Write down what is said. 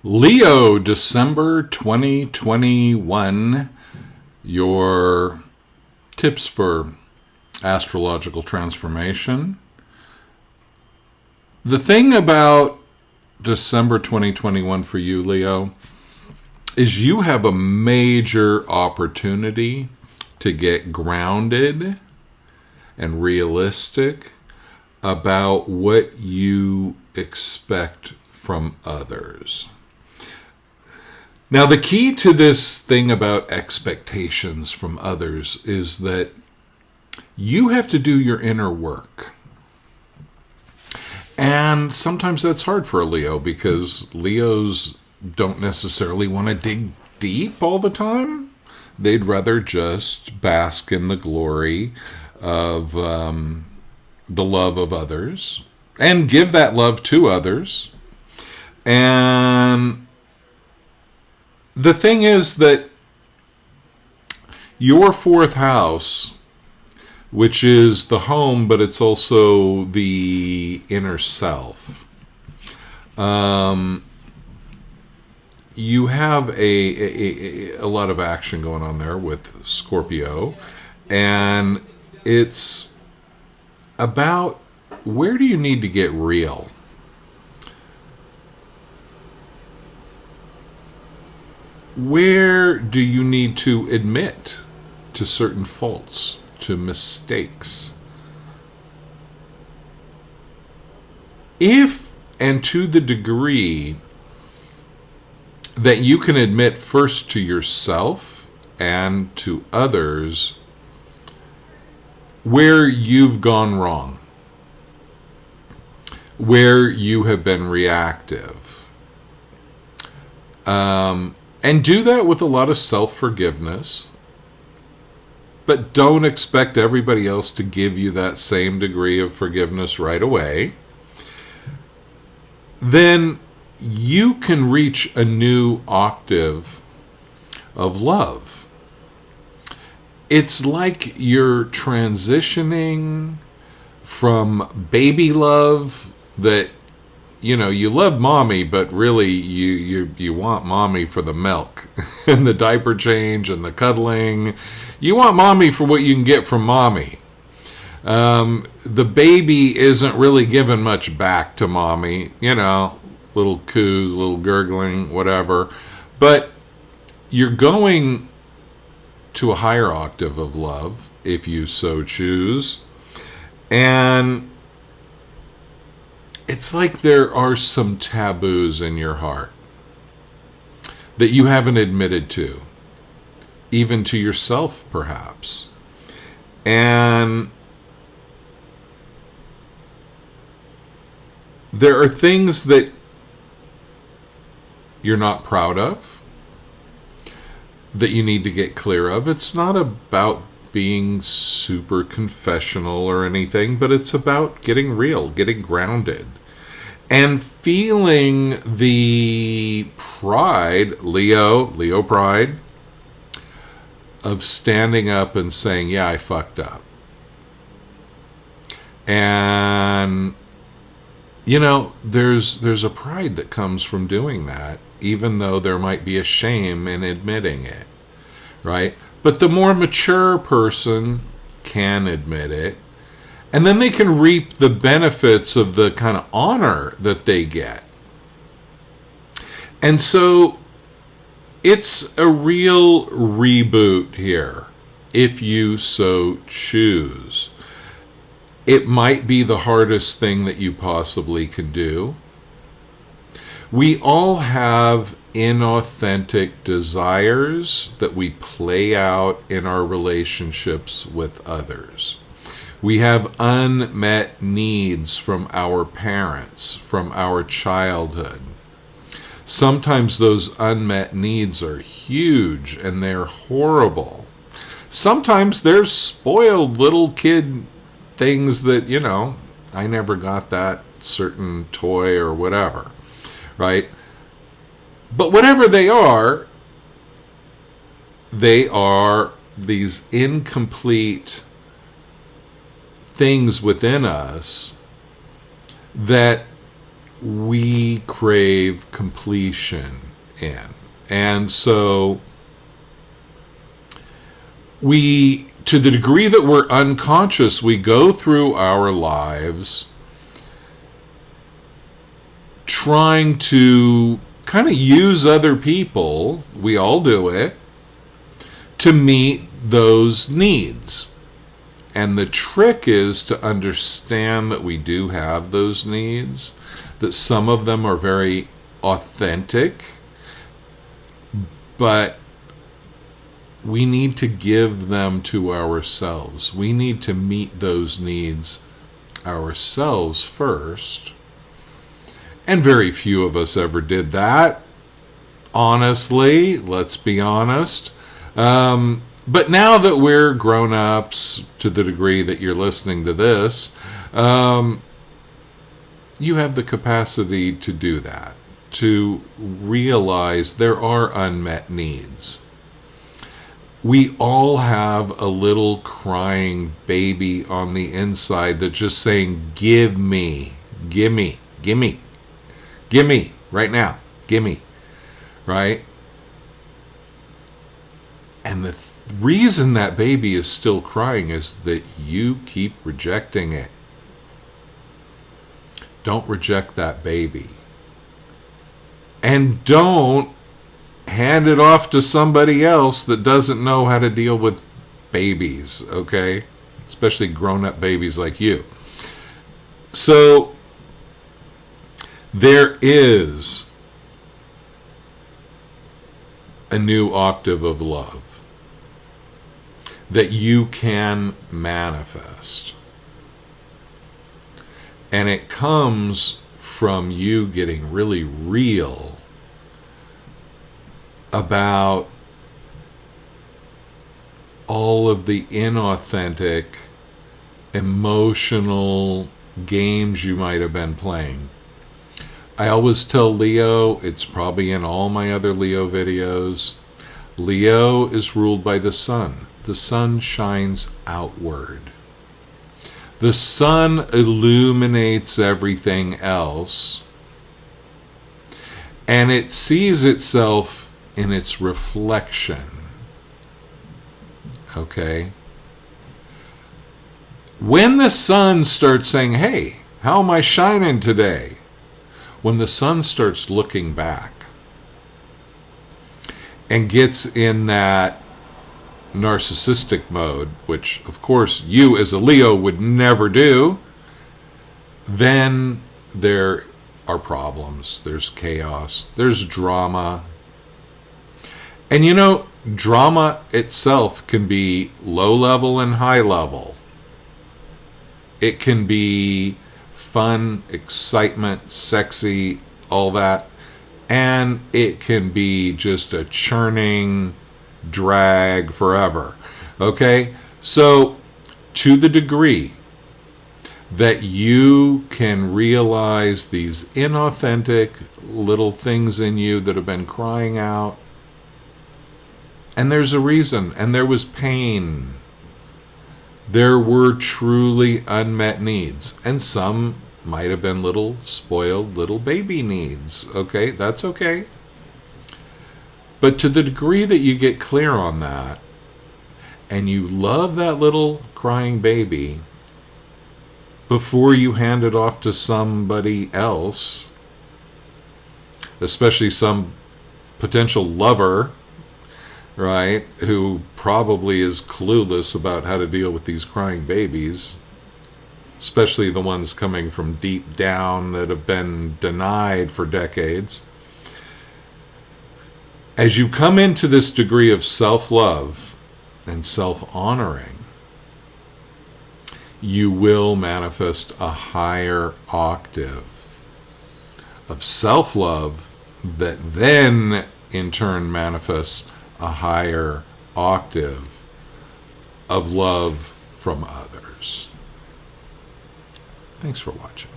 Leo, December 2021, your tips for astrological transformation. The thing about December 2021 for you, Leo, is you have a major opportunity to get grounded and realistic about what you expect from others. Now, the key to this thing about expectations from others is that you have to do your inner work. And sometimes that's hard for a Leo because Leos don't necessarily want to dig deep all the time. They'd rather just bask in the glory of the love of others and give that love to others. And the thing is that your fourth house, which is the home, but it's also the inner self, you have a lot of action going on there with Scorpio, and it's about where do you need to get real? Where do you need to admit to certain faults, to mistakes? If and to the degree that you can admit first to yourself and to others where you've gone wrong, where you have been reactive, and do that with a lot of self-forgiveness, but don't expect everybody else to give you that same degree of forgiveness right away. Then you can reach a new octave of love. It's like you're transitioning from baby love that, you know, you love mommy, but really you want mommy for the milk and the diaper change and the cuddling. You want mommy for what you can get from mommy. The baby isn't really giving much back to mommy, you know, little coos, little gurgling, whatever. But you're going to a higher octave of love, if you so choose. And it's like there are some taboos in your heart that you haven't admitted to, even to yourself, perhaps. And there are things that you're not proud of, that you need to get clear of. It's not about being super confessional or anything, but it's about getting real, getting grounded, and feeling the pride, Leo pride, of standing up and saying, yeah, I fucked up. And you know, there's a pride that comes from doing that, even though there might be a shame in admitting it, right? But the more mature person can admit it, and then they can reap the benefits of the kind of honor that they get. And so it's a real reboot here, if you so choose. It might be the hardest thing that you possibly can do. We all have inauthentic desires that we play out in our relationships with others. We have unmet needs from our parents, from our childhood. Sometimes those unmet needs are huge and they're horrible. Sometimes there's spoiled little kid things that, you know, I never got that certain toy or whatever, right? But whatever they are these incomplete things within us that we crave completion in. And so to the degree that we're unconscious, we go through our lives trying to kind of use other people, we all do it, to meet those needs. And the trick is to understand that we do have those needs, that some of them are very authentic, but we need to give them to ourselves. We need to meet those needs ourselves first. And very few of us ever did that. Honestly, let's be honest. But now that we're grown-ups, to the degree that you're listening to this, you have the capacity to do that, to realize there are unmet needs. We all have a little crying baby on the inside that's just saying, give me, gimme, gimme, gimme, right now, gimme, right? And the reason that baby is still crying is that you keep rejecting it. Don't reject that baby. And don't hand it off to somebody else that doesn't know how to deal with babies, okay? Especially grown-up babies like you. So, there is a new octave of love that you can manifest. And it comes from you getting really real about all of the inauthentic, emotional games you might have been playing. I always tell Leo, it's probably in all my other Leo videos, Leo is ruled by the sun. The sun shines outward. The sun illuminates everything else, and it sees itself in its reflection. Okay? When the sun starts saying, hey, how am I shining today? When the sun starts looking back and gets in that narcissistic mode, which of course you as a Leo would never do, then there are problems, there's chaos, there's drama. And you know, drama itself can be low level and high level. It can be fun, excitement, sexy, all that. And it can be just a churning drag forever. Okay? So, to the degree that you can realize these inauthentic little things in you that have been crying out, and there's a reason, and there was pain. There were truly unmet needs, and some might have been little spoiled little baby needs. Okay, that's okay. But to the degree that you get clear on that, and you love that little crying baby before you hand it off to somebody else, especially some potential lover, right, who probably is clueless about how to deal with these crying babies, especially the ones coming from deep down that have been denied for decades. As you come into this degree of self-love and self-honoring, you will manifest a higher octave of self-love that then in turn manifests a higher octave of love from others. Thanks for watching.